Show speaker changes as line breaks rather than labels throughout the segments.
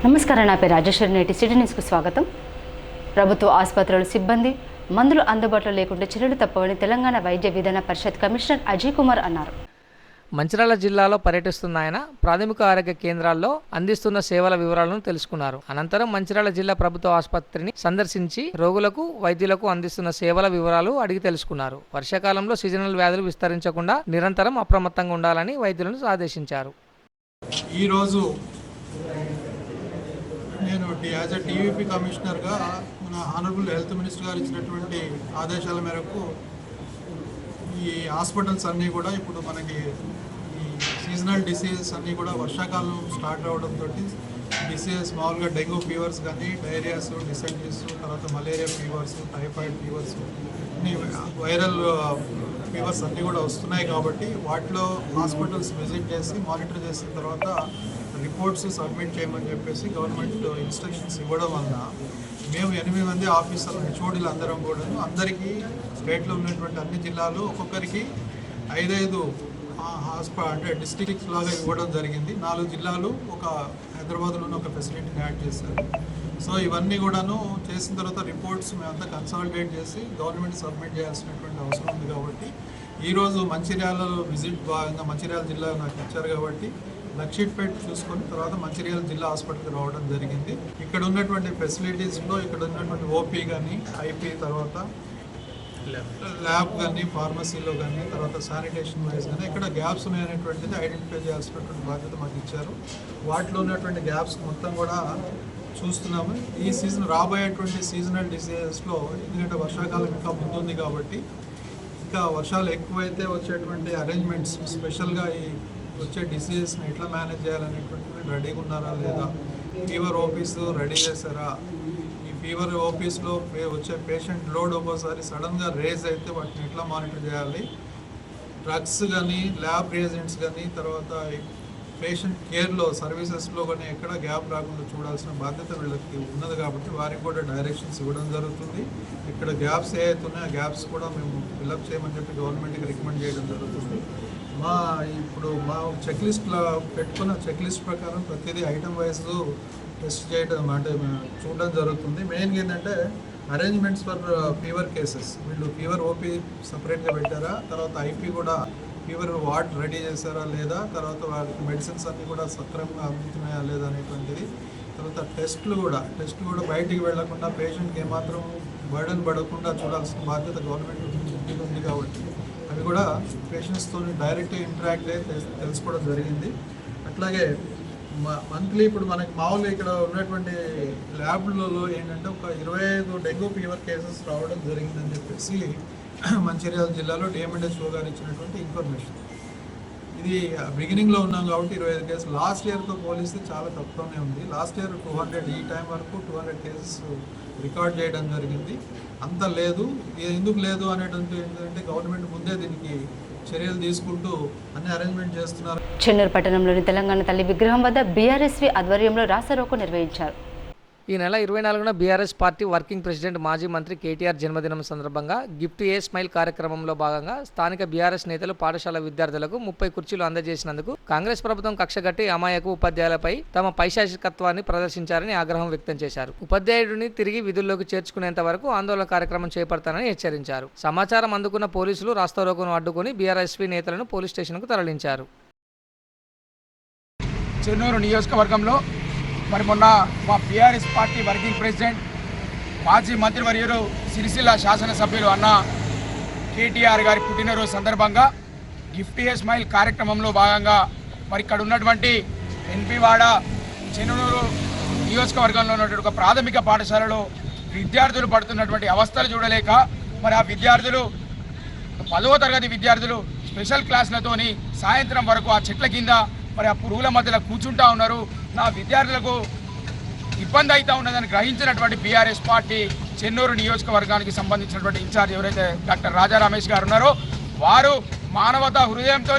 నమస్కారం, నా పేరు రాజేశ్వరి. నేటి సిటీ న్యూస్కు స్వాగతం. ప్రభుత్వ ఆసుపత్రుల సిబ్బంది మందులు అందుబాటులో లేకుంటే చర్యలు తప్పవని తెలంగాణ వైద్య విధాన పరిషత్ కమిషనర్ అజయ్ కుమార్ అన్నారు.
మంచిర్యాల జిల్లాలో పర్యటిస్తున్న ఆయన ప్రాథమిక ఆరోగ్య కేంద్రాల్లో అందిస్తున్న సేవల వివరాలను తెలుసుకున్నారు. అనంతరం మంచిర్యాల జిల్లా ప్రభుత్వ ఆసుపత్రిని సందర్శించి రోగులకు వైద్యులకు అందిస్తున్న సేవల వివరాలు అడిగి తెలుసుకున్నారు. వర్షాకాలంలో సీజనల్ వ్యాధులు విస్తరించకుండా నిరంతరం అప్రమత్తంగా ఉండాలని వైద్యులను ఆదేశించారు.
ఈరోజు నేను యాజ్ ఎ టీవీపీ కమిషనర్గా మన హానరబుల్ హెల్త్ మినిస్టర్ గారు ఇచ్చినటువంటి ఆదేశాల మేరకు ఈ హాస్పిటల్స్ అన్నీ కూడా ఇప్పుడు మనకి ఈ సీజనల్ డిసీజెస్ అన్నీ కూడా వర్షాకాలం స్టార్ట్ అవడంతో డిసీజెస్ మామూలుగా డెంగ్యూ ఫీవర్స్ కానీ డైరియాస్, డిసెంట్రీస్, తర్వాత మలేరియా ఫీవర్స్, టైఫాయిడ్ ఫీవర్స్, అన్ని వైరల్ ఫీవర్స్ అన్నీ కూడా వస్తున్నాయి. కాబట్టి వాటిలో హాస్పిటల్స్ విజిట్ చేసి మానిటర్ చేసిన తర్వాత రిపోర్ట్స్ సబ్మిట్ చేయమని చెప్పేసి గవర్నమెంట్ ఇన్స్ట్రక్షన్స్ ఇవ్వడం వల్ల మేము 8 మంది ఆఫీసర్లు హెచ్ఓడీలు అందరం కూడా అందరికీ స్టేట్లో ఉన్నటువంటి అన్ని జిల్లాలు ఒక్కొక్కరికి 5 అంటే డిస్ట్రిక్ట్స్ లాగా ఇవ్వడం జరిగింది. 4 జిల్లాలు ఒక హైదరాబాద్లోనే ఒక ఫెసిలిటీని యాడ్ చేశారు. సో ఇవన్నీ కూడాను చేసిన తర్వాత రిపోర్ట్స్ మేమంతా కన్సాలిడేట్ చేసి గవర్నమెంట్ సబ్మిట్ చేయాల్సినటువంటి అవసరం ఉంది. కాబట్టి ఈరోజు మంచిర్యాలలో విజిట్ భాగంగా మంచిర్యాల జిల్లా నాకు ఇచ్చారు కాబట్టి లక్షిట్పేట చూసుకొని తర్వాత మంచిర్యాల జిల్లా హాస్పిటల్కి రావడం జరిగింది. ఇక్కడ ఉన్నటువంటి ఫెసిలిటీస్లో ఇక్కడ ఉన్నటువంటి ఓపీ కానీ, ఐపీ, తర్వాత ల్యాబ్ కానీ, ఫార్మసీలో కానీ, తర్వాత శానిటేషన్ వైజ్ కానీ ఇక్కడ గ్యాప్స్ ఉన్నాయనేటువంటిది ఐడెంటిఫై చేయాల్సినటువంటి బాధ్యత మాకు ఇచ్చారు. వాటిలో ఉన్నటువంటి గ్యాప్స్ మొత్తం కూడా చూస్తున్నాము. ఈ సీజన్ రాబోయేటువంటి సీజనల్ డిసీజెస్లో ఎందుకంటే వర్షాకాలం ఇంకా ముందుంది కాబట్టి ఇంకా వర్షాలు ఎక్కువైతే వచ్చేటువంటి అరేంజ్మెంట్స్ స్పెషల్గా ఈ వచ్చే డిసీజెస్ని ఎట్లా మేనేజ్ చేయాలనేటువంటిది రెడీగా ఉన్నారా లేదా, ఫీవర్ ఓపీస్ రెడీ చేశారా, ఈ ఫీవర్ ఓపీస్లో వచ్చే పేషెంట్ లోడ్ ఒక్కోసారి సడన్గా రేజ్ అయితే వాటిని ఎట్లా మానిటర్ చేయాలి, డ్రగ్స్ కానీ, ల్యాబ్ రియేజెంట్స్ కానీ, తర్వాత పేషెంట్ కేర్లో సర్వీసెస్లో కానీ ఎక్కడ గ్యాప్ రాకుండా చూడాల్సిన బాధ్యత వీళ్ళకి ఉన్నది. కాబట్టి వారికి కూడా డైరెక్షన్స్ ఇవ్వడం జరుగుతుంది. ఇక్కడ గ్యాప్స్ ఏవైతే ఉన్నాయో ఆ గ్యాప్స్ కూడా మేము ఫిల్అప్ చేయమని చెప్పి గవర్నమెంట్కి రికమెండ్ చేయడం జరుగుతుంది. ఇప్పుడు మా చెక్లిస్ట్లో పెట్టుకున్న చెక్లిస్ట్ ప్రకారం ప్రతిదీ ఐటమ్ వైజ్ టెస్ట్ చేయడం అంటే చూడడం జరుగుతుంది. మెయిన్గా ఏంటంటే అరేంజ్మెంట్స్ ఫర్ ఫీవర్ కేసెస్, వీళ్ళు ఫీవర్ ఓపీ సపరేట్గా పెట్టారా, తర్వాత ఐపీ కూడా ఫీవర్ వార్డ్ రెడీ చేశారా లేదా, తర్వాత వారికి మెడిసిన్స్ అన్నీ కూడా సక్రమంగా అందుతున్నాయా లేదా అనేటువంటిది, తర్వాత టెస్ట్లు కూడా బయటికి వెళ్లకుండా పేషెంట్కి ఏమాత్రం బర్డన్ పడకుండా చూడాల్సిన బాధ్యత గవర్నమెంట్ ఉంది. కాబట్టి అవి కూడా పేషెంట్స్తో డైరెక్ట్గా ఇంటరాక్ట్ అయ్యి తెలుసుకోవడం జరిగింది. అట్లాగే మంత్లీ ఇప్పుడు మనకి మామూలుగా ఇక్కడ ఉన్నటువంటి ల్యాబ్లలో ఏంటంటే ఒక 25 డెంగ్యూ ఫీవర్ కేసెస్ రావడం జరిగిందని చెప్పేసి మంచిర్యాల జిల్లాలో డిఎంఎన్హెచ్ఓ గారు ఇచ్చినటువంటి ఇన్ఫర్మేషన్. ఇది బిగినింగ్లో ఉన్నాం కాబట్టి 25 కేసులు లాస్ట్ ఇయర్తో పోలిస్తే చాలా తక్కువనే ఉంది. లాస్ట్ ఇయర్ 200, ఈ టైం వరకు 200 కేసెస్ రికార్డ్ చేయడం జరిగింది. అంత లేదు. ఎందుకు లేదు అనేటువంటి ఏంటంటే గవర్నమెంట్ ముందే దీనికి చర్యలు తీసుకుంటూ అన్ని అరేంజ్మెంట్ చేస్తున్నారు.
చెన్నూరు పట్టణంలోని తెలంగాణ తల్లి విగ్రహం వద్ద బీఆర్ఎస్వి ఆధ్వర్యంలో రాస్తారోకో నిర్వహించారు.
ఈ నెల 24న బీఆర్ఎస్ పార్టీ వర్కింగ్ ప్రెసిడెంట్ మాజీ మంత్రి కేటీఆర్ జన్మదినం సందర్భంగా గిఫ్ట్ ఏ స్మైల్ కార్యక్రమంలో భాగంగా స్థానిక బీఆర్ఎస్ నేతలు పాఠశాల విద్యార్థులకు 30 కుర్చీలు అందజేసినందుకు కాంగ్రెస్ ప్రభుత్వం కక్షగట్టి అమాయకు ఉపాధ్యాయులపై తమ పైశాచికత్వాన్ని ప్రదర్శించారని ఆగ్రహం వ్యక్తం చేశారు. ఉపాధ్యాయుడిని తిరిగి విధుల్లోకి చేర్చుకునేంత వరకు ఆందోళన కార్యక్రమం చేపడతానని హెచ్చరించారు. సమాచారం అందుకున్న పోలీసులు రాస్తారోకోను అడ్డుకుని బీఆర్ఎస్పీ నేతలను పోలీస్ స్టేషన్కు తరలించారు.
చెన్నూరు నియోజకవర్గంలో మరి మొన్న మా బీఆర్ఎస్ పార్టీ వర్కింగ్ ప్రెసిడెంట్ మాజీ మంత్రివర్యులు సిరిసిల్ల శాసనసభ్యులు అన్న కేటీఆర్ గారి పుట్టినరోజు సందర్భంగా గిఫ్ట్ ఏ స్మైల్ కార్యక్రమంలో భాగంగా మరి ఇక్కడ ఉన్నటువంటి ఎన్పివాడ చెన్నూరు నియోజకవర్గంలో ఉన్నటువంటి ఒక ప్రాథమిక పాఠశాలలో విద్యార్థులు పడుతున్నటువంటి అవస్థలు చూడలేక మరి ఆ విద్యార్థులు 10వ తరగతి విద్యార్థులు స్పెషల్ క్లాసులతోని సాయంత్రం వరకు ఆ చెట్ల కింద మరి ఆ పురుగుల మధ్యలో కూర్చుంటా ఉన్నారు. నా విద్యార్థులకు ఇబ్బంది అవుతూ ఉన్నదని గ్రహించినటువంటి బీఆర్ఎస్ పార్టీ చెన్నూరు నియోజకవర్గానికి సంబంధించినటువంటి ఇన్ఛార్జ్ ఎవరైతే డాక్టర్ రాజా రమేష్ గారు ఉన్నారో వారు మానవతా హృదయంతో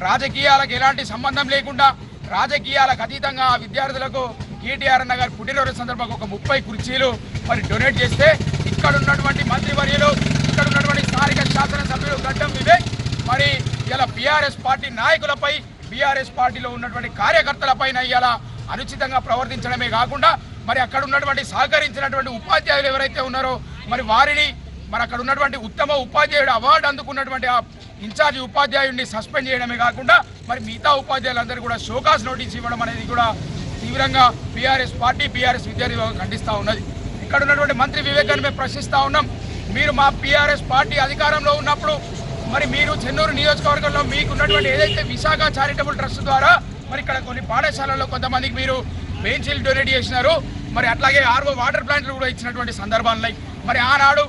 రాజకీయాలకు ఎలాంటి సంబంధం లేకుండా రాజకీయాలకు అతీతంగా ఆ విద్యార్థులకు కేటీఆర్ అన్న గారి పుట్టినరోజు సందర్భంగా ఒక 30 కుర్చీలు మరి డొనేట్ చేస్తే ఇక్కడ ఉన్నటువంటి మంత్రివర్యులు, ఇక్కడ ఉన్నటువంటి స్థానిక శాసనసభ్యులు గడ్డం వివేక్ మరి ఇలా బీఆర్ఎస్ పార్టీ నాయకులపై బీఆర్ఎస్ పార్టీలో ఉన్నటువంటి కార్యకర్తలపైన ఇలా అనుచితంగా ప్రవర్తించడమే కాకుండా మరి అక్కడ ఉన్నటువంటి సహకరించినటువంటి ఉపాధ్యాయులు ఎవరైతే ఉన్నారో మరి వారిని మరి అక్కడ ఉన్నటువంటి ఉత్తమ ఉపాధ్యాయుడు అవార్డు అందుకున్నటువంటి ఆ ఇన్ఛార్జి ఉపాధ్యాయుడిని సస్పెండ్ చేయడమే కాకుండా మరి మిగతా ఉపాధ్యాయులందరూ కూడా షోకాస్ నోటీస్ ఇవ్వడం అనేది కూడా తీవ్రంగా బీఆర్ఎస్ పార్టీ బీఆర్ఎస్ విద్యార్థి విభాగం ఖండిస్తూ ఉన్నది. ఇక్కడ ఉన్నటువంటి మంత్రి వివేకాన్ని మేము ప్రశ్నిస్తూ ఉన్నాం. మీరు మా బీఆర్ఎస్ పార్టీ అధికారంలో ఉన్నప్పుడు మరి మీరు చెన్నూరు నియోజకవర్గంలో మీకు ఉన్నటువంటి ఏదైతే విశాఖ చారిటబుల్ ట్రస్ట్ ద్వారా మరి ఇక్కడ కొన్ని పాఠశాలల్లో కొంతమందికి మీరు బెంచీలు డొనేట్ చేసినారు. మరి అట్లాగే ఆర్ఓ వాటర్ ప్లాంట్లు కూడా ఇచ్చినటువంటి సందర్భాలున్నాయి. మరి ఆనాడు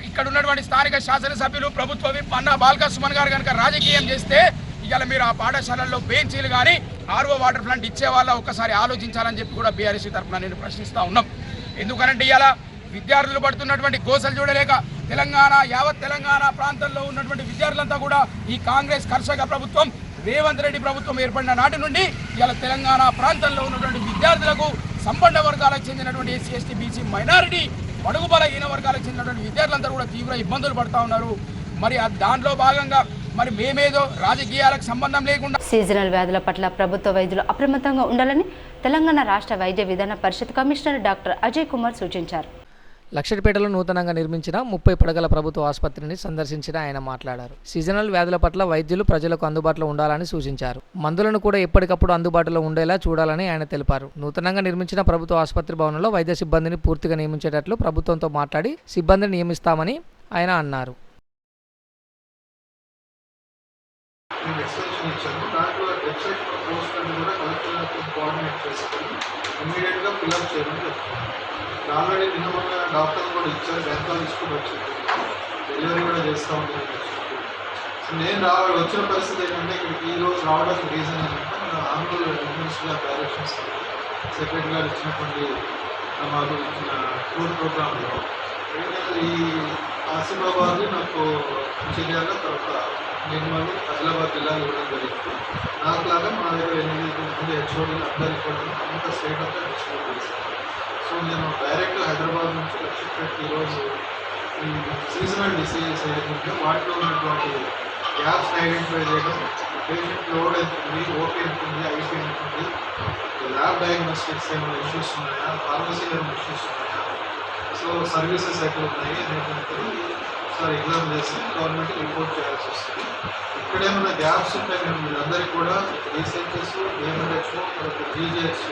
ఇక్కడ ఉన్నటువంటి స్థానిక శాసనసభ్యులు ప్రభుత్వ విప్ అన్నా బాల్కా సుమన్ గారు కనుక రాజకీయం చేస్తే ఇవాళ మీరు ఆ పాఠశాలల్లో బెంచీలు కానీ ఆర్ఓ వాటర్ ప్లాంట్ ఇచ్చే వాళ్ళ ఒకసారి ఆలోచించాలని చెప్పి కూడా బీఆర్ఎస్ తరఫున నేను ప్రశ్నిస్తూ ఉన్నాం. ఎందుకనంటే ఇవాళ విద్యార్థులు పడుతున్నటువంటి గోసలు చూడలేక యావత్ తెలంగాణ ప్రాంతంలో ఉన్నటువంటి విద్యార్థులంతా కూడా ఈ కాంగ్రెస్ కర్షక ప్రభుత్వం రేవంత్ రెడ్డి ప్రభుత్వం ఏర్పడిన నాటి నుండి ఇవాళ తెలంగాణ ప్రాంతంలో ఉన్నటువంటి విద్యార్థులకు సంపన్న వర్గాలకు చెందినటువంటి ఎస్సీ ఎస్టీ బీసీ మైనారిటీ బడుగు బలహీన వర్గాలకు చెందినటువంటి విద్యార్థులంతా కూడా తీవ్ర ఇబ్బందులు పడుతూ ఉన్నారు. మరి దాంట్లో భాగంగా మరి మేమేదో రాజకీయాలకు సంబంధం లేకుండా
సీజనల్ వ్యాధుల పట్ల ప్రభుత్వ వైద్యులు అప్రమత్తంగా ఉండాలని తెలంగాణ రాష్ట్ర వైద్య విధాన పరిషత్ కమిషనర్ డాక్టర్ అజయ్ కుమార్ సూచించారు.
లక్షడిపేటలో నూతనంగా నిర్మించిన 30 పడకల ప్రభుత్వ ఆసుపత్రిని సందర్శించిన ఆయన మాట్లాడారు. సీజనల్ వ్యాధుల పట్ల వైద్యులు ప్రజలకు అందుబాటులో ఉండాలని సూచించారు. మందులను కూడా ఎప్పటికప్పుడు అందుబాటులో ఉండేలా చూడాలని ఆయన తెలిపారు. నూతనంగా నిర్మించిన ప్రభుత్వ ఆసుపత్రి భవనంలో వైద్య సిబ్బందిని పూర్తిగా నియమించేటట్లు ప్రభుత్వంతో మాట్లాడి సిబ్బందిని నియమిస్తామని ఆయన అన్నారు.
ఆల్రెడీ నిన్న మొన్న డాక్టర్లు కూడా ఇచ్చారు, గైనకాలజిస్ట్ కూడా వచ్చింది, డెలివరీ కూడా చేస్తూ ఉంటుంది. సో నేను వచ్చిన పరిస్థితి ఏంటంటే ఇక్కడికి ఈరోజు రావడానికి రీజన్ ఏంటంటే మన ఆంధ్ర మినిస్టర్ గారి డైరెక్షన్స్ సెక్రటరీ గారు ఇచ్చినటువంటి మాకు ఇచ్చిన టూర్ ప్రోగ్రాంలో ఈ ఆసిఫాబాద్ నాకు మంచిర్యాల తర్వాత నిర్మల్ ఆదిలాబాద్ జిల్లాలు ఇవ్వడం జరిగింది. నాకులాగా మా దగ్గర 8 మంది హెచ్ఓడీలు అందరికీ కూడా అంత స్టేట్ అంతా డిస్ట్రిబ్యూట్ చేశాను. సో నేను డైరెక్ట్ హైదరాబాద్ నుంచి లక్ష్యపెట్టి ఈరోజు ఈ సీజనల్ డిసీజెస్ ఏదైతే వాటిలో ఉన్నటువంటి గ్యాప్స్ ఐడెంటిఫై చేయడం, పేషెంట్ లోడ్ ఎంత ఉంది, ఓపీ ఎంత ఉంది, ఐపీ ఎంత ఉంది, ల్యాబ్ డయాగ్నోస్టిక్స్ ఏమైనా ఇష్యూస్ ఉన్నాయా, ఫార్మసీ ఏమైనా ఇష్యూస్ ఉన్నాయా, సో సర్వీసెస్ ఎట్లా ఉన్నాయి అనేటువంటిది ఒకసారి ఎగ్జామ్ చేసి గవర్నమెంట్కి రిపోర్ట్ చేయాల్సి వస్తుంది. ఇక్కడేమైనా గ్యాప్స్ ఉంటాయి మేము వీళ్ళందరికీ కూడా రీసెర్చెస్ ఏఎంహెచ్ఓ జీజీహెచ్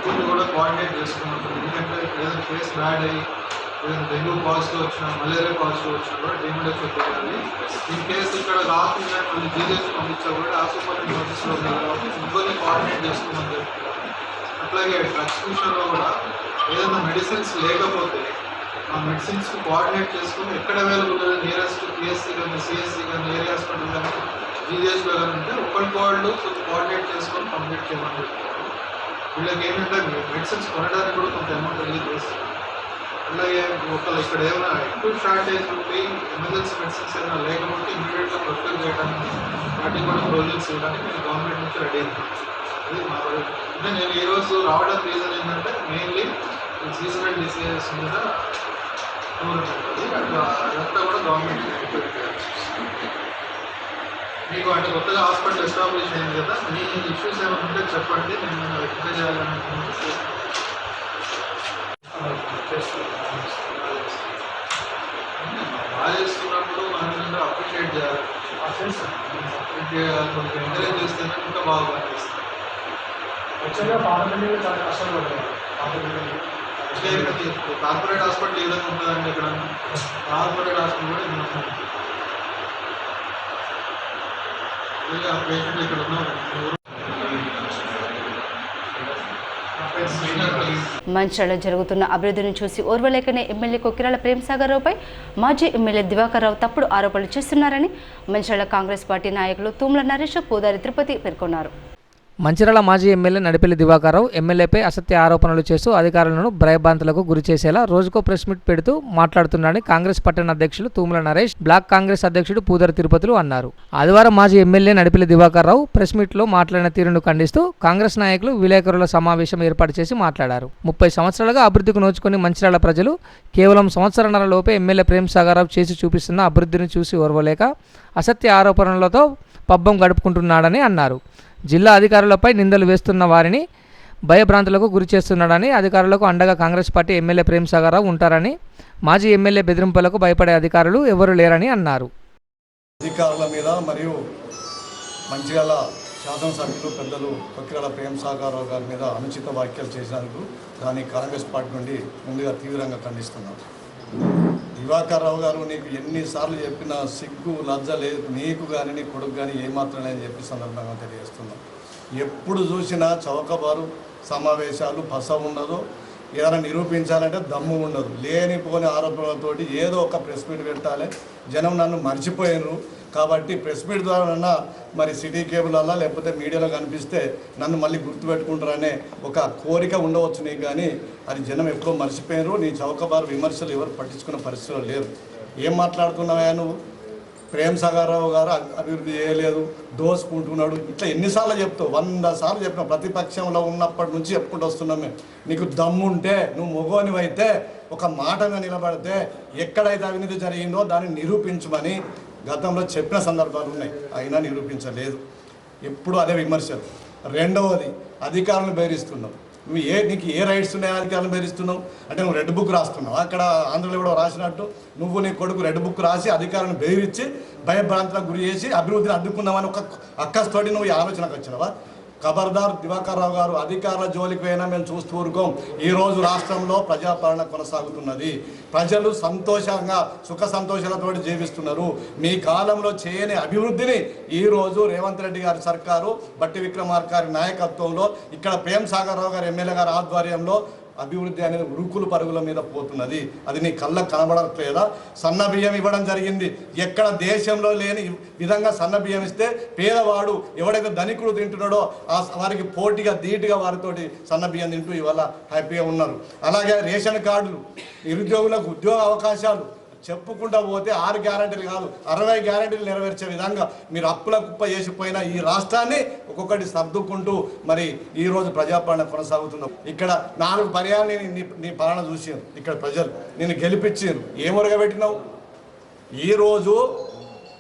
కొన్ని కూడా కోఆర్డినేట్ చేసుకున్నప్పుడు, ఎందుకంటే ఏదైనా కేసు బ్యాడ్ అయ్యి ఏదైనా డెంగ్యూ పాజిటివ్ వచ్చినా మలేరియా పాజిటివ్ వచ్చినా కూడా డిఎంహెచ్ఓ తెలియాలి. ఈ కేసు ఇక్కడ రాకుండా మళ్ళీ జీజీహెచ్ పంపించా కూడా ఆసుపత్రి నోటీసులో ఉంది కాబట్టి ఇంకొన్ని కోఆర్డినేట్ చేసుకోమని చెప్తున్నారు. అట్లాగే డ్రగ్స్ విషయంలో కూడా ఏదైనా మెడిసిన్స్ లేకపోతే ఆ మెడిసిన్స్ కోఆర్డినేట్ చేసుకుని ఎక్కడ అవైలబుల్ నియరెస్ట్ పిఎస్సీ కానీ సిఎస్సీ కానీ ఏరియా హాస్పిటల్ కానీ జీజీహెచ్లో కానీ ఉంటే ఒకరికోళ్ళు కొంచెం కోఆర్డినేట్ చేసుకొని కంప్లీట్ చేయమని చెప్తున్నారు. వీళ్ళకి ఏంటంటే మెడిసిన్స్ కొనడానికి కూడా కొంత అమౌంట్ రిలీజ్ చేస్తారు. అలాగే ఒకళ్ళు ఇక్కడ ఏమైనా ఎక్కువ షార్టేజ్ ఉండి ఎమర్జెన్సీ మెడిసిన్స్ ఏమైనా లేకపోతే ఇమీడియట్గా ప్రొక్యూర్ చేయడానికి వాటికి కూడా ప్రొవిజన్స్ ఇవ్వడానికి నేను గవర్నమెంట్ నుంచి రెడీ అయింది. అది మా అంటే నేను ఈరోజు రావడానికి రీజన్ ఏంటంటే మెయిన్లీ సీజనల్ డిసీజెస్ మీద టూర్ ఉంటుంది. అదంతా కూడా గవర్నమెంట్ ఎంక్వైరీ చేయాల్సి వస్తుంది. మీకు అంటే కొత్తగా హాస్పిటల్ ఎస్టాబ్లిష్ అయింది కదా, మీ ఇష్యూస్ ఏమైనా ఉంటే చెప్పండి, నేను రెక్టిఫై చేయాలనుకుంటే బాగా చేస్తున్నప్పుడు మనం అప్రిషియేట్ చేయాలి. కొంచెం ఎంకరేజ్ చేస్తేనే ఇంకా బాగా పనిచేస్తుంది.
యాక్చువల్గా పార్లమెంట్ చాలా కష్టంగా ఉంటుంది.
కార్పొరేట్ హాస్పిటల్ ఏ విధంగా ఉంటుందండి? ఇక్కడ కార్పొరేట్ హాస్పిటల్ కూడా ఇది ఉంటుంది. పేషెంట్ ఇక్కడ ఉన్న
మంచిర్యాలలో జరుగుతున్న అభివృద్ధిని చూసి ఓర్వలేకనే ఎమ్మెల్యే కొక్కిరాల ప్రేమసాగర్రావుపై మాజీ ఎమ్మెల్యే దివాకర్రావు తప్పుడు ఆరోపణలు చేస్తున్నారని మంచిర్యాల కాంగ్రెస్ పార్టీ నాయకులు తుమ్మల నరేష్, పూదారి తిరుపతి పేర్కొన్నారు.
మంచిర్యాల మాజీ ఎమ్మెల్యే నడిపెల్లి దివాకర్రావు ఎమ్మెల్యేపై అసత్య ఆరోపణలు చేస్తూ అధికారులను భయభ్రాంతులకు గురి చేసేలా రోజుకో ప్రెస్ మీట్ పెడుతూ మాట్లాడుతున్నారని కాంగ్రెస్ పట్టణ అధ్యక్షులు తుమ్మల నరేష్, బ్లాక్ కాంగ్రెస్ అధ్యక్షుడు పూదరి తిరుపతులు అన్నారు. ఆదివారం మాజీ ఎమ్మెల్యే నడిపెల్లి దివాకర్రావు ప్రెస్ మీట్లో మాట్లాడిన తీరును ఖండిస్తూ కాంగ్రెస్ నాయకులు విలేకరుల సమావేశం ఏర్పాటు చేసి మాట్లాడారు. 30 సంవత్సరాలుగా అభివృద్ధికి నోచుకుని మంచిర్యాల ప్రజలు కేవలం సంవత్సరాలలోపే ఎమ్మెల్యే ప్రేమసాగర్రావు చేసి చూపిస్తున్న అభివృద్ధిని చూసి ఓర్వలేక అసత్య ఆరోపణలతో పబ్బం గడుపుకుంటున్నాడని అన్నారు. జిల్లా అధికారులపై నిందలు వేస్తున్న వారిని భయభ్రాంతులకు గురి చేస్తున్నాడని, అధికారులకు అండగా కాంగ్రెస్ పార్టీ ఎమ్మెల్యే ప్రేమ్సాగర్ రావు ఉంటారని, మాజీ ఎమ్మెల్యే బెదిరింపులకు భయపడే అధికారులు ఎవరూ లేరని అన్నారు.
అధికారుల మీద మరియు మంచిర్యాల శాసనసభ్యులు పెద్దలు కొక్కిరాల ప్రేమ్సాగర్ రావు గారి మీద అనుచిత వ్యాఖ్యలు చేసినందుకు దాన్ని కాంగ్రెస్ పార్టీ నుండి ముందుగా తీవ్రంగా ఖండిస్తున్నాం. దివాకర్ రావు గారు నీకు ఎన్నిసార్లు చెప్పినా సిగ్గు లజ్జ లేదు, నీకు కానీ నీ కొడుకు కానీ ఏమాత్రం లేని చెప్పి సందర్భంగా తెలియజేస్తున్నాం. ఎప్పుడు చూసినా చౌకబారు సమావేశాలు పస ఉండదు, ఏదైనా నిరూపించాలంటే దమ్ము ఉండదు, లేనిపోని ఆరోపణలతోటి ఏదో ఒక ప్రెస్ మీట్ పెట్టాలి. జనం నన్ను మర్చిపోయినరు కాబట్టి ప్రెస్ మీట్ ద్వారా మరి సిటీ కేబుల్ వల్ల లేకపోతే మీడియాలో కనిపిస్తే నన్ను మళ్ళీ గుర్తుపెట్టుకుంటారనే ఒక కోరిక ఉండవచ్చు నీకు, కానీ అది జనం ఎప్పుడో మర్చిపోయినరు. నీ చౌకబారు విమర్శలు ఎవరు పట్టించుకున్న పరిస్థితులు లేరు. ఏం మాట్లాడుతున్నావా నువ్వు? ప్రేమ్సాగర్ రావు గారు అభివృద్ధి చేయలేదు, దోసుకుంటున్నాడు, ఇట్లా ఎన్నిసార్లు చెప్తావు? 100 సార్లు చెప్పినావు. ప్రతిపక్షంలో ఉన్నప్పటి నుంచి చెప్పుకుంటూ వస్తున్నాం మేము. నీకు దమ్ముంటే నువ్వు మొగోనివైతే ఒక మాటగా నిలబడితే ఎక్కడైతే అవినీతి జరిగిందో దాన్ని నిరూపించమని గతంలో చెప్పిన సందర్భాలు ఉన్నాయి, అయినా నిరూపించలేదు. ఎప్పుడు అదే విమర్శలు. రెండవది, అధికారులను బెదిరిస్తున్నావు. నీకు ఏ రైట్స్ ఉన్నాయో అధికారులను బెదిరిస్తున్నావు అంటే నువ్వు రెడ్ బుక్ రాస్తున్నావు. అక్కడ ఆంధ్రలో కూడా రాసినట్టు నువ్వు నీ కొడుకు రెడ్ బుక్ రాసి అధికారులను బెదిరించి భయభ్రాంతులకు గురి చేసి అభివృద్ధిని అడ్డుకుందామని ఒక అక్కస్తోటి నువ్వు ఈ ఆలోచనకు వచ్చినావా? ఖబర్దార్ దివాకర్ రావు గారు, అధికారుల జోలికి పోయినా మేము చూస్తూ ఊరుకోం. ఈరోజు రాష్ట్రంలో ప్రజాపాలన కొనసాగుతున్నది, ప్రజలు సంతోషంగా సుఖ సంతోషాలతో జీవిస్తున్నారు. మీ కాలంలో చేయని అభివృద్ధిని ఈరోజు రేవంత్ రెడ్డి గారి సర్కారు, బట్టి విక్రమార్క గారి నాయకత్వంలో, ఇక్కడ ప్రేమ్సాగర్ రావు గారి ఎమ్మెల్యే గారి ఆధ్వర్యంలో అభివృద్ధి అనేది ఉరుకులు పరుగుల మీద పోతున్నది. అది నీ కళ్ళకు కనబడట్లేదా? సన్న బియ్యం ఇవ్వడం జరిగింది. ఎక్కడ దేశంలో లేని విధంగా సన్న బియ్యం ఇస్తే పేదవాడు ఎవడైతే ధనికుడు తింటున్నాడో వారికి పోటీగా ధీటుగా వారితోటి సన్న బియ్యం తింటూ ఇవాళ హ్యాపీగా ఉన్నారు. అలాగే రేషన్ కార్డులు, నిరుద్యోగులకు ఉద్యోగ అవకాశాలు చెప్పుకుంటూ పోతే 6 గ్యారెంటీలు కాదు 60 గ్యారెంటీలు నెరవేర్చే విధంగా మీరు అప్పుల కుప్ప చేసిపోయిన ఈ రాష్ట్రాన్ని ఒక్కొక్కటి సర్దుకుంటూ మరి ఈరోజు ప్రజాపాలన కొనసాగుతున్నాం. ఇక్కడ 4 పర్యాలు నీ పాలన చూసారు. ఇక్కడ ప్రజలు నిన్ను గెలిపించారు. ఏం ఉరగబెట్టినావు? ఈరోజు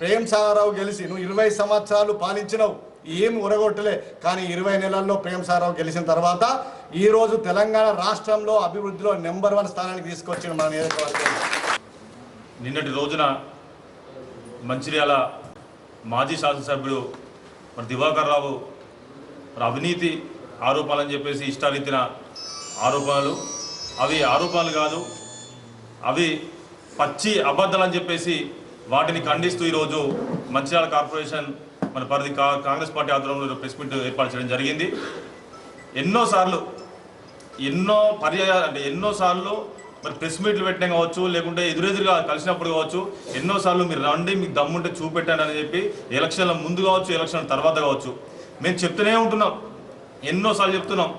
ప్రేమ్సాగర్ రావు గెలిచి నువ్వు 20 సంవత్సరాలు పాలించినావు, ఏమి ఉరగొట్టలే. కానీ 20 నెలల్లో ప్రేమ్సాగర్ రావు గెలిచిన తర్వాత ఈరోజు తెలంగాణ రాష్ట్రంలో అభివృద్ధిలో నెంబర్ 1 స్థానానికి తీసుకొచ్చిన మన నియోజకవర్గం.
నిన్నటి రోజున మంచిర్యాల మాజీ శాసనసభ్యుడు మరి దివాకర్ రావు అవినీతి ఆరోపణలని చెప్పేసి ఇష్టారీతిన ఆరోపణలు, అవి ఆరోపణలు కాదు, అవి పచ్చి అబద్ధాలని చెప్పేసి వాటిని ఖండిస్తూ ఈరోజు మంచిర్యాల కార్పొరేషన్ మన పరిధి కాంగ్రెస్ పార్టీ ఆధ్వర్యంలో ప్రెస్ మీట్ ఏర్పాటు చేయడం జరిగింది. ఎన్నోసార్లు మరి ప్రెస్ మీట్లు పెట్టడం కావచ్చు, లేకుంటే ఎదురెదురుగా కలిసినప్పుడు కావచ్చు, ఎన్నోసార్లు మీరు రండి, మీకు దమ్ముంటే చూపెట్టాను అని చెప్పి ఎలక్షన్ల ముందు కావచ్చు, ఎలక్షన్ తర్వాత కావచ్చు మేము చెప్తూనే ఉంటున్నాం, ఎన్నోసార్లు చెప్తున్నాం.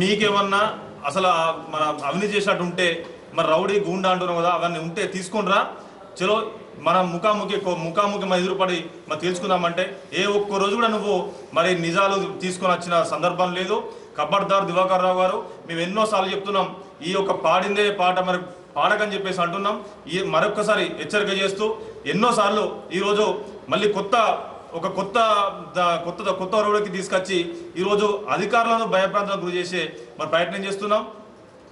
మీకేమన్నా అసలు మన అవినీతి చేసినట్టు ఉంటే మరి రౌడీ గూండా అంటున్నాం కదా, అవన్నీ ఉంటే తీసుకుంటారా, చలో మనం ముఖాముఖి మన ఎదురుపడి మరి తెలుసుకుందామంటే ఏ ఒక్క రోజు కూడా నువ్వు మరి నిజాలు తీసుకొని వచ్చిన సందర్భం లేదు. ఖబర్దార్ దివాకర్ రావు గారు, మేము ఎన్నోసార్లు చెప్తున్నాం, ఈ యొక్క పాడిందే పాట మరి పాడకని చెప్పేసి అంటున్నాం. మరొక్కసారి హెచ్చరిక చేస్తూ ఎన్నోసార్లు ఈరోజు మళ్ళీ కొత్త రోడ్డుకి తీసుకొచ్చి ఈరోజు అధికారులను భయప్రాంతాలకు గురి చేసే మరి ప్రయత్నం చేస్తున్నాం.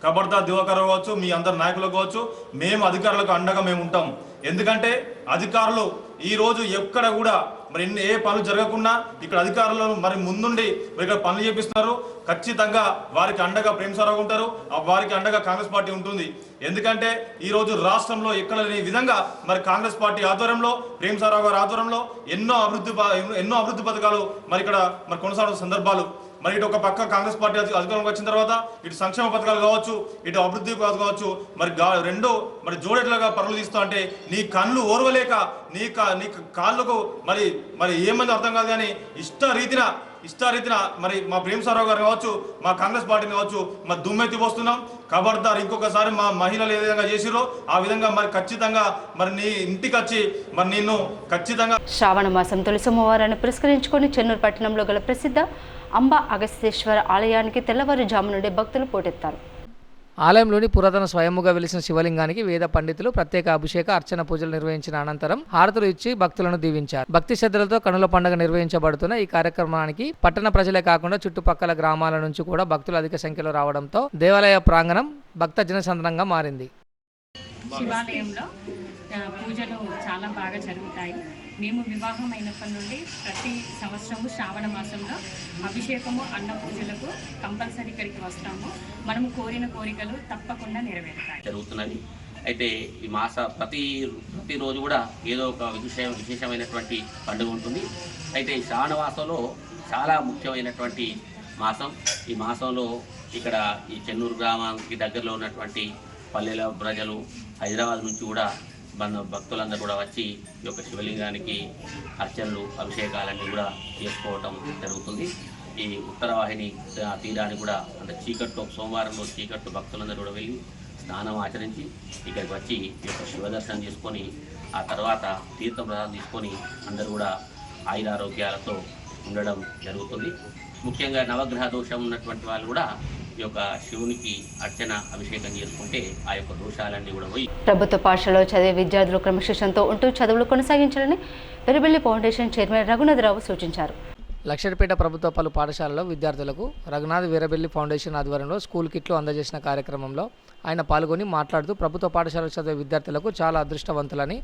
ఖబర్దార్ దివాకర్ రావు కావచ్చు, మీ అందరి నాయకులకు కావచ్చు, మేము అధికారులకు అండగా మేము ఉంటాం. ఎందుకంటే అధికారులు ఈరోజు ఎక్కడ కూడా మరి ఏ పనులు జరగకుండా ఇక్కడ అధికారులను మరి ముందుండి ఇక్కడ పనులు చేపిస్తున్నారు. ఖచ్చితంగా వారికి అండగా ప్రేమ్సాగర్ రావు ఉంటారు, వారికి అండగా కాంగ్రెస్ పార్టీ ఉంటుంది. ఎందుకంటే ఈరోజు రాష్ట్రంలో ఎక్కడ లేని విధంగా మరి కాంగ్రెస్ పార్టీ ఆధ్వర్యంలో, ప్రేమ్సాగర్ రావు గారి ఆధ్వర్యంలో ఎన్నో అభివృద్ధి పథకాలు మరి ఇక్కడ మరి కొనసాగుతున్న సందర్భాలు. మరి ఇటు ఒక పక్క కాంగ్రెస్ పార్టీ అధికారంలోకి వచ్చిన తర్వాత ఇటు సంక్షేమ పథకాలు కావచ్చు, ఇటు అభివృద్ధి కావచ్చు, మరి రెండు మరి జోడెట్లుగా పరుగులు తీస్తూ అంటే నీ కళ్ళు ఓర్వలేక నీ కాళ్ళకు మరి ఏమంది అర్థం కాదు, కానీ ఇష్టారీతిన మరి మా ప్రేమ్సాగర్ రావు గారు కావచ్చు, మా కాంగ్రెస్ పార్టీని కావచ్చు మరి దుమ్మెత్తి పోస్తున్నాం. ఖబర్దార్ ఇంకొకసారి మా మహిళలు ఏ విధంగా చేసిరో ఆ విధంగా మరి ఖచ్చితంగా మరి నీ ఇంటికి వచ్చి మరి నిన్ను ఖచ్చితంగా.
శ్రావణ మాసం తొలి సోమవారాన్ని పురస్కరించుకొని చెన్నూరు పట్టణంలో గల ప్రసిద్ధ అంబా అగస్తేశ్వర ఆలయానికి తెల్లవారుజాము నుండి భక్తులు పోటెత్తారు.
ఆలయంలోని పురాతన స్వయంముగా వెలిసిన శివలింగానికి వేద పండితులు ప్రత్యేక అభిషేక అర్చన పూజలు నిర్వహించిన అనంతరం హారతులు ఇచ్చి భక్తులను దీవించారు. భక్తి శ్రద్ధలతో కనుల పండుగ నిర్వహించబడుతున్న ఈ కార్యక్రమానికి పట్టణ ప్రజలే కాకుండా చుట్టుపక్కల గ్రామాల నుంచి కూడా భక్తులు అధిక సంఖ్యలో రావడంతో దేవాలయ ప్రాంగణం భక్త జనసంద్రంగా మారింది.
శివాలయంలో పూజలు చాలా బాగా జరుగుతాయి. మేము వివాహం అయినప్పటి నుండి ప్రతి సంవత్సరము శ్రావణ మాసంలో అభిషేకము అన్న పూజలకు కంపల్సరీ ఇక్కడికి వస్తాము. మనము కోరిన కోరికలు తప్పకుండా నెరవేరుతాయి
జరుగుతున్నది. అయితే ఈ ప్రతిరోజు కూడా ఏదో ఒక విశేషమైనటువంటి పండుగ ఉంటుంది. అయితే ఈ శ్రావణ మాసంలో చాలా ముఖ్యమైనటువంటి మాసం. ఈ మాసంలో ఇక్కడ ఈ చెన్నూరు గ్రామానికి దగ్గరలో ఉన్నటువంటి పల్లెల ప్రజలు హైదరాబాద్ నుంచి కూడా భక్తులందరూ కూడా వచ్చి ఈ యొక్క శివలింగానికి అర్చనలు అభిషేకాలన్నీ కూడా చేసుకోవటం జరుగుతుంది. ఈ ఉత్తరవాహిని తీరానికి కూడా అంటే చీకట్లో సోమవారం రోజు చీకట్లు భక్తులందరూ కూడా వెళ్ళి స్నానం ఆచరించి ఇక్కడికి వచ్చి ఈ యొక్క శివదర్శనం చేసుకొని ఆ తర్వాత తీర్థం ప్రసాదం తీసుకొని అందరూ కూడా ఆయురారోగ్యాలతో ఉండడం జరుగుతుంది. ముఖ్యంగా నవగ్రహ దోషం ఉన్నటువంటి వాళ్ళు కూడా ఈ యొక్క శివునికి అర్చన అభిషేకం చేసుకుంటే ఆ యొక్క దోషాలన్నీ కూడా పోయి.
ప్రభుత్వ పాఠశాలలో చదివే విద్యార్థులు క్రమశిక్షణతో ఉంటూ చదువులు కొనసాగించాలని పెరుబెల్లి ఫౌండేషన్ చైర్మన్ రఘునాథరావు సూచించారు.
లక్షడిపేట ప్రభుత్వ పలు పాఠశాలలో విద్యార్థులకు రఘునాథ్ వీరబెల్లి ఫౌండేషన్ ఆధ్వర్యంలో స్కూల్ కిట్లు అందజేసిన కార్యక్రమంలో ఆయన పాల్గొని మాట్లాడుతూ ప్రభుత్వ పాఠశాలలో చదివే విద్యార్థులకు చాలా అదృష్టవంతులని,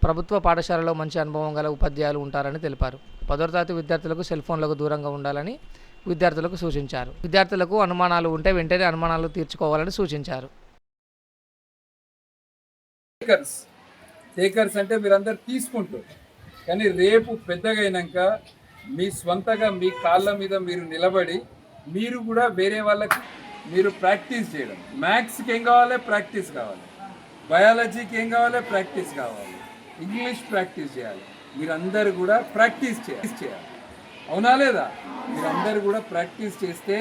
ప్రభుత్వ పాఠశాలలో మంచి అనుభవం గల ఉపాధ్యాయులు ఉంటారని తెలిపారు. 10వ తరగతి విద్యార్థులకు సెల్ ఫోన్లకు దూరంగా ఉండాలని విద్యార్థులకు సూచించారు. విద్యార్థులకు అనుమానాలు ఉంటే వెంటనే అనుమానాలు తీర్చుకోవాలని సూచించారు.
టేకర్స్ అంటే మీరందరూ తీసుకుంటారు, కానీ రేపు పెద్దగా అయినాక మీ స్వంతగా మీ కాళ్ళ మీద మీరు నిలబడి మీరు కూడా వేరే వాళ్ళకి మీరు ప్రాక్టీస్ చేయడం. మ్యాథ్స్కి ఏం కావాలి? ప్రాక్టీస్ కావాలి. బయాలజీకి ఏం కావాలి? ప్రాక్టీస్ కావాలి. ఇంగ్లీష్ ప్రాక్టీస్ చేయాలి. మీరందరూ కూడా ప్రాక్టీస్ చేయాలి. అవునా లేదా? మీరందరూ కూడా ప్రాక్టీస్ చేస్తే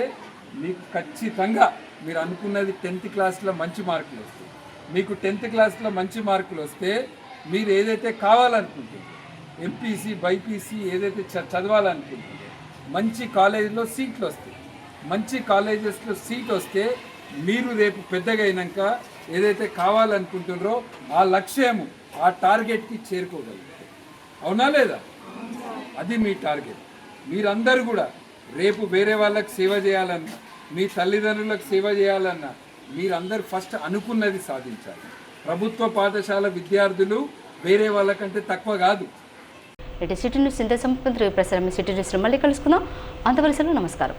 మీకు ఖచ్చితంగా మీరు అనుకున్నది 10th క్లాస్లో మంచి మార్కులు వస్తాయి. మీకు 10th క్లాస్లో మంచి మార్కులు వస్తే మీరు ఏదైతే కావాలనుకుంటుంది ఎంపీసీ బైపీసీ ఏదైతే చదవాలనుకుంటుంది మంచి కాలేజీలో సీట్లు వస్తాయి. మంచి కాలేజెస్లో సీట్ వస్తే మీరు రేపు పెద్దగా అయినాక ఏదైతే కావాలనుకుంటున్నారో ఆ లక్ష్యము ఆ టార్గెట్కి చేరుకోగలుగుతారు. అవునా లేదా? అది మీ టార్గెట్. మీరందరూ కూడా రేపు వేరే వాళ్ళకి సేవ చేయాలన్నా, మీ తల్లిదండ్రులకు సేవ చేయాలన్నా మీరందరూ ఫస్ట్ అనుకున్నది సాధించాలి. ప్రభుత్వ పాఠశాల విద్యార్థులు వేరే వాళ్ళకంటే తక్కువ కాదు.
సిటీ న్యూస్ ఇంత సంపత్తి ప్రసారం. సిటీ న్యూస్లో మళ్ళీ కలుసుకుందాం. అంతవరకు నమస్కారం.